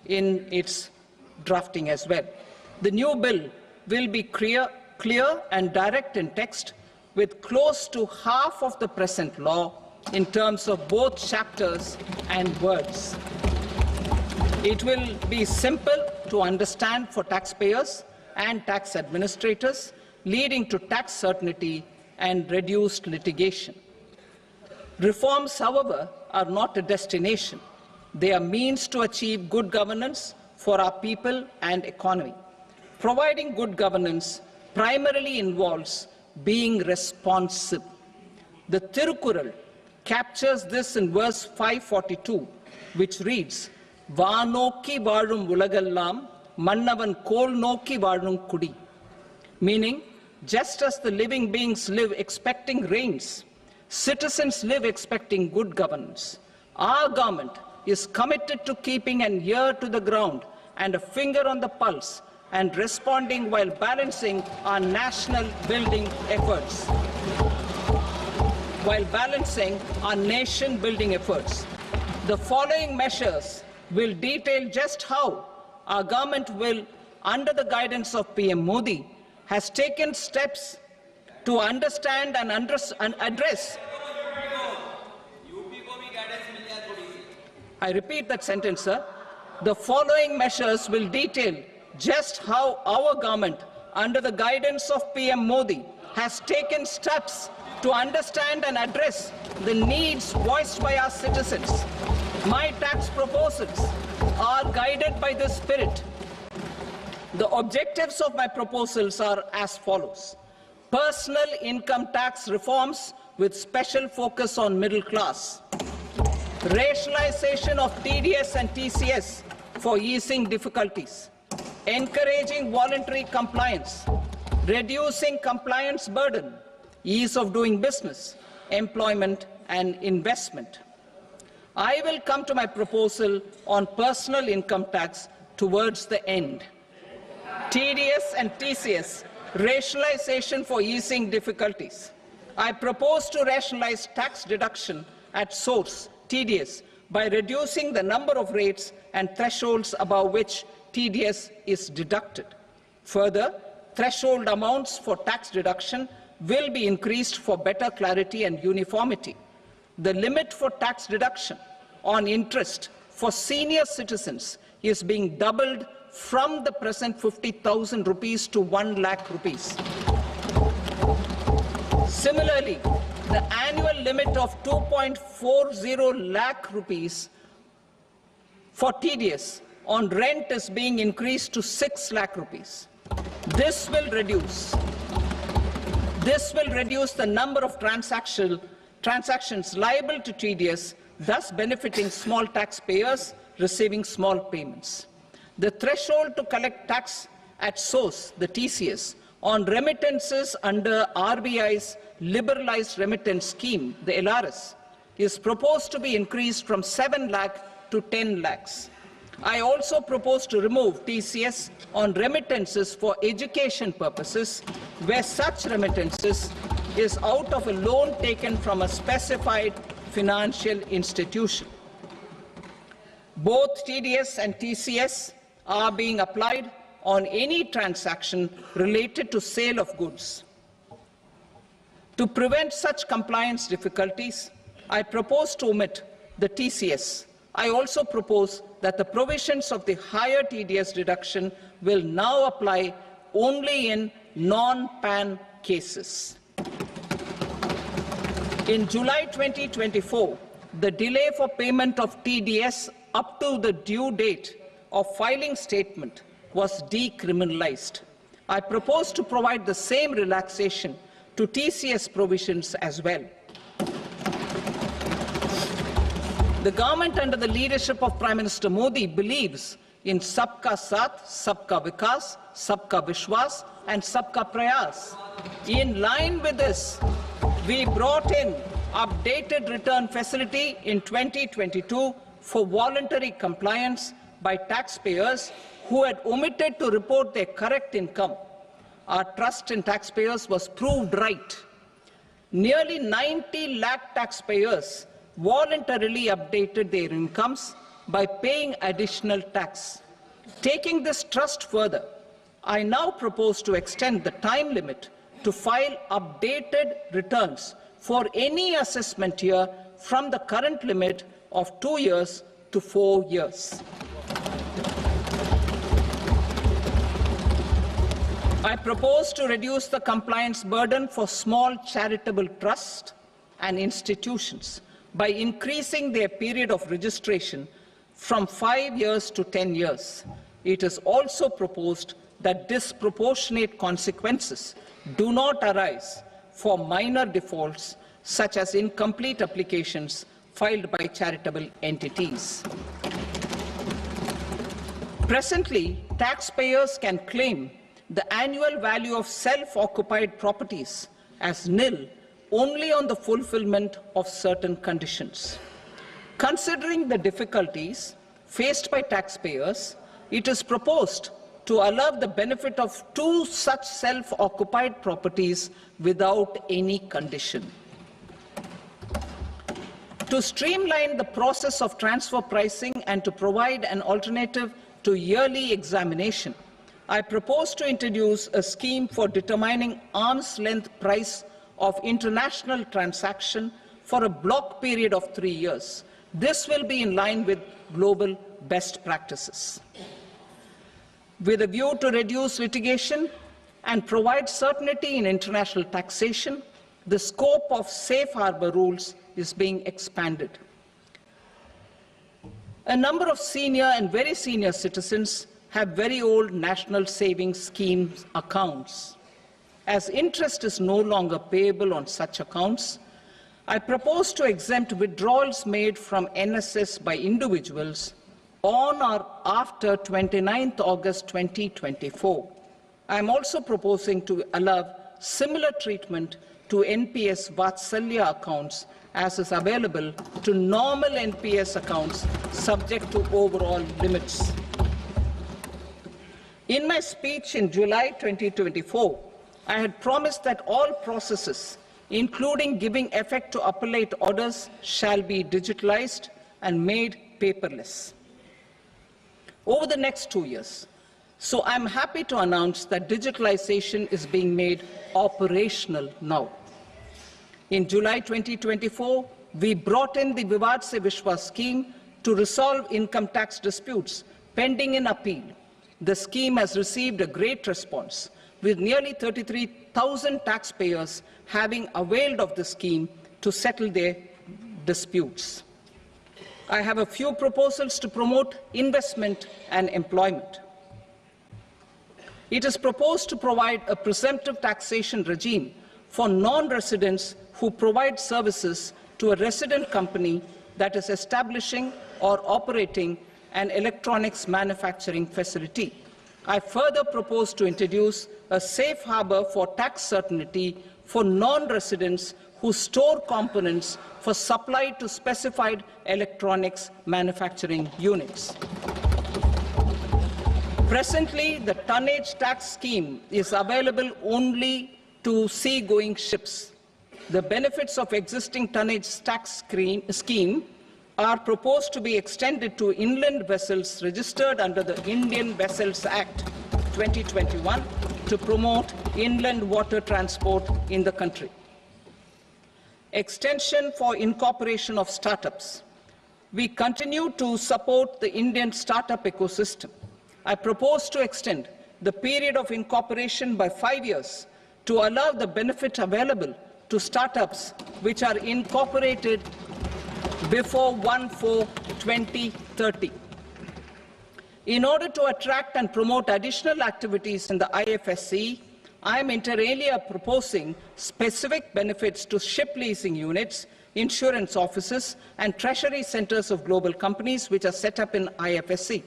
in its drafting as well. The new bill will be clear and direct in text, with close to half of the present law in terms of both chapters and words. It will be simple to understand for taxpayers and tax administrators, leading to tax certainty and reduced litigation. Reforms, however, are not a destination. They are means to achieve good governance for our people and economy. Providing good governance primarily involves being responsive. The Tirukkural captures this in verse 542, which reads, "Vaanokki vaazhum ulagallam, mannavan kol nokki vaazhum kudi," meaning, just as the living beings live expecting rains, citizens live expecting good governance. Our government is committed to keeping an ear to the ground and a finger on the pulse and responding while balancing our national building efforts. The following measures will detail just how our government will, under the guidance of PM Modi, has taken steps to understand and address. I repeat that sentence, sir. The following measures will detail just how our government, under the guidance of PM Modi, has taken steps to understand and address the needs voiced by our citizens. My tax proposals are guided by this spirit. The objectives of my proposals are as follows: personal income tax reforms with special focus on middle class, rationalization of TDS and TCS for easing difficulties, encouraging voluntary compliance, reducing compliance burden, ease of doing business, employment and investment. I will come to my proposal on personal income tax towards the end. TDS and TCS, rationalization for easing difficulties. I propose to rationalize tax deduction at source, TDS, by reducing the number of rates and thresholds above which TDS is deducted. Further, threshold amounts for tax deduction will be increased for better clarity and uniformity. The limit for tax deduction on interest for senior citizens is being doubled from the present 50,000 rupees to 1 lakh rupees. Similarly, the annual limit of 2.40 lakh rupees for TDS on rent is being increased to 6 lakh rupees. This will reduce the number of transactions liable to TDS, thus benefiting small taxpayers receiving small payments. The threshold to collect tax at source, the TCS, on remittances under RBI's liberalized remittance scheme, the LRS, is proposed to be increased from 7 lakh to 10 lakhs. I also propose to remove TCS on remittances for education purposes, where such remittances is out of a loan taken from a specified financial institution. Both TDS and TCS are being applied on any transaction related to sale of goods. To prevent such compliance difficulties, I propose to omit the TCS. I also propose that the provisions of the higher TDS deduction will now apply only in non-PAN cases. In July 2024, the delay for payment of TDS up to the due date of filing statement was decriminalized. I propose to provide the same relaxation to TCS provisions as well. The government under the leadership of Prime Minister Modi believes in Sabka Saath, Sabka Vikas, Sabka Vishwas and Sabka Prayas. In line with this, we brought in updated return facility in 2022 for voluntary compliance by taxpayers who had omitted to report their correct income. Our trust in taxpayers was proved right. Nearly 90 lakh taxpayers voluntarily updated their incomes by paying additional tax. Taking this trust further, I now propose to extend the time limit to file updated returns for any assessment year from the current limit of 2 years to 4 years. I propose to reduce the compliance burden for small charitable trusts and institutions by increasing their period of registration from 5 years to 10 years. It is also proposed that disproportionate consequences do not arise for minor defaults, such as incomplete applications filed by charitable entities. Presently, taxpayers can claim the annual value of self-occupied properties as nil only on the fulfillment of certain conditions. Considering the difficulties faced by taxpayers, it is proposed to allow the benefit of 2 such self-occupied properties without any condition. To streamline the process of transfer pricing and to provide an alternative to yearly examination, I propose to introduce a scheme for determining arm's-length price of international transaction for a block period of 3 years. This will be in line with global best practices. With a view to reduce litigation and provide certainty in international taxation, the scope of safe harbor rules is being expanded. A number of senior and very senior citizens have very old national savings schemes accounts. As interest is no longer payable on such accounts, I propose to exempt withdrawals made from NSS by individuals on or after 29th August 2024. I am also proposing to allow similar treatment to NPS Vatsalya accounts as is available to normal NPS accounts subject to overall limits. In my speech in July 2024, I had promised that all processes, including giving effect to appellate orders, shall be digitalized and made paperless over the next 2 years. So I'm happy to announce that digitalization is being made operational now. In July 2024, we brought in the Vivad Se Vishwas scheme to resolve income tax disputes pending in appeal. The scheme has received a great response, with nearly 33,000 taxpayers having availed of the scheme to settle their disputes. I have a few proposals to promote investment and employment. It is proposed to provide a presumptive taxation regime for non-residents who provide services to a resident company that is establishing or operating an electronics manufacturing facility. I further propose to introduce a safe harbor for tax certainty for non-residents who store components for supply to specified electronics manufacturing units. Presently, the tonnage tax scheme is available only to sea-going ships. The benefits of existing tonnage tax scheme are proposed to be extended to inland vessels registered under the Indian Vessels Act 2021 to promote inland water transport in the country. Extension for incorporation of startups. We continue to support the Indian startup ecosystem. I propose to extend the period of incorporation by 5 years to allow the benefit available to startups which are incorporated before 1/4/2030. In order to attract and promote additional activities in the IFSC, I am inter alia proposing specific benefits to ship leasing units, insurance offices, and treasury centers of global companies which are set up in IFSC.